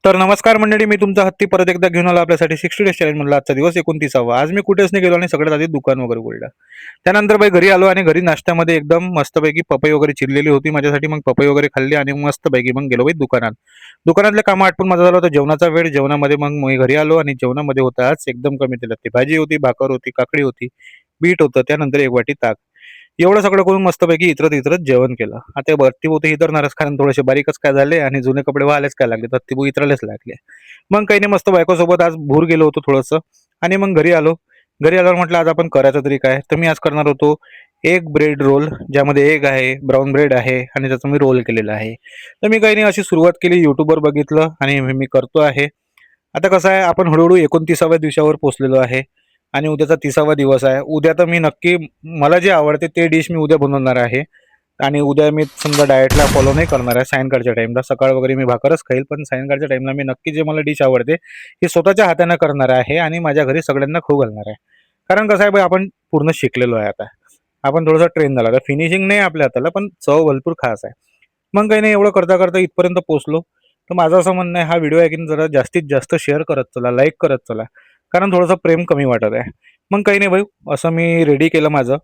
तर नमस्कार मंडळी, मी तुमचा हत्ती परत एकदा घेऊन आलो आपल्यासाठी 60 डेज चॅलेंज म्हणलं. आजचा दिवस 29वा. आज मी कुठेच नाही गेलो आणि सगळ्यात आधी दुकान वगैरे उघडलं. त्यानंतर बाई घरी आलो आणि घरी नाश्त्यामध्ये एकदम मस्तपैकी पपई वगैरे चिरलेली होती माझ्यासाठी. मग पपई वगैरे खाल्ली आणि मस्तपैकी मग गेलो बाई दुकानात. दुकानातले कामं आटपून माझा झाला होता जेवणाचा वेळ. जेवणामध्ये मग मी घरी आलो आणि जेवणामध्ये होता आज एकदम कमी तेलात भाजी होती, भाकर होती, काकडी होती, बीट होतं, त्यानंतर एक वाटी ताक. एवढं सगळं करून मस्तपैकी इतरत जेवण केलं. आता भरती होते इतरणारच, कारण थोडेसे बारीकच काय झाले आणि जुने कपडे व्हायलाच काय लागले, तर ती इतरायलाच लागले. मग काही नाही, मस्त बायकोसोबत आज भूर गेलो होतो थोडंसं आणि मग घरी आलो. घरी आल्यावर म्हटलं आज आपण करायचं तरी काय, तर मी आज करणार होतो एग ब्रेड रोल, ज्यामध्ये एग आहे, ब्राऊन ब्रेड आहे आणि त्याचं मी रोल केलेलं आहे. तर मी काही नाही, अशी सुरुवात केली, युट्यूबवर बघितलं आणि मी करतो आहे. आता कसं आहे, आपण हळूहळू 29व्या दिवसावर पोहोचलेलो आहे आणि उद्याचा 30वा दिवस आहे. उद्या तर मी नक्की मला जे आवडते ते डिश मी उद्या बनवणार आहे. आणि उद्या मी समजा डाएटला फॉलो नाही करणार आहे सायंकाळच्या टाईमला. सकाळ वगैरे मी भाकरच खाईल, पण सायंकाळच्या टाईमला मी नक्की जे मला डिश आवडते हे स्वतःच्या हाताने करणार आहे आणि माझ्या घरी सगळ्यांना खाऊ घालणार आहे. कारण कसं आहे, आपण पूर्ण शिकलेलो आहे आता. आपण थोडंसं ट्रेन झाला. तर फिनिशिंग नाही आपल्या हाताला, पण चव भरपूर खास आहे. मग काही नाही, एवढं करता करता इथपर्यंत पोहोचलो. तर माझं असं म्हणणं आहे, हा व्हिडिओ आहे की नाही जरा जास्तीत जास्त शेअर करत चला, लाईक करत चला, कारण थोडंसं प्रेम कमी वाटत आहे. मग काही नाही भाई, असं मी रेडी केलं माझं.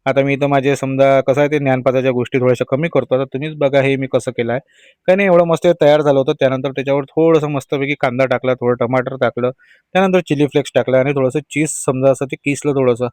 आता मी इथं माझे समजा कसं आहे, ते ज्ञानपाठाच्या गोष्टी थोड्याशा कमी करतो. आता तुम्हीच बघा हे मी कसं केलं आहे. काही नाही, एवढं मस्त हे तयार झालं होतं. त्यानंतर त्याच्यावर थोडंसं मस्तपैकी कांदा टाकला, थोडं टमाटर टाकलं, त्यानंतर चिली फ्लेक्स टाकला आणि थोडंसं चीज समजा असं ते किसलं थोडंसं.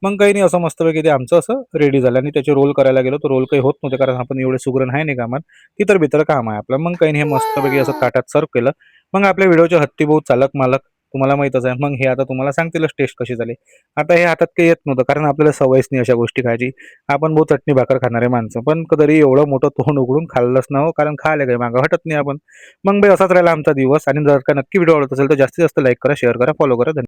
मग काही नाही, असं मस्तपैकी ते आमचं असं रेडी झालं आणि त्याचे रोल करायला गेलो तर रोल काही होत नव्हते, कारण आपण एवढे सुगरण आहे नाही कामात. तिथं भीतर काम आहे आपलं. मग काही नाही, हे मस्तपैकी असं ताटात सर्व केलं. मग आपल्या व्हिडिओचे हत्ती भाऊ, चालक मालक तुम्हाला माहीतच आहे. मग हे आता तुम्हाला सांगतीलच टेस्ट कशी झाली. आता हे हातात काही येत नव्हतं, कारण आपल्याला सवयच नाही अशा गोष्टी खायची. आपण बहुत चटणी भाकर खाणारे माणसं, पण तरी एवढं मोठं तोंड उघडून खाल्लंच ना हो, कारण खायला काही मागं हटत नाही आपण. मग बाई असाच राहिला आमचा दिवस. आणि जर का नक्की व्हिडिओ आवडत असेल तर जास्तीत जास्त लाईक करा, शेअर करा, फॉलो करा. धन्यवाद.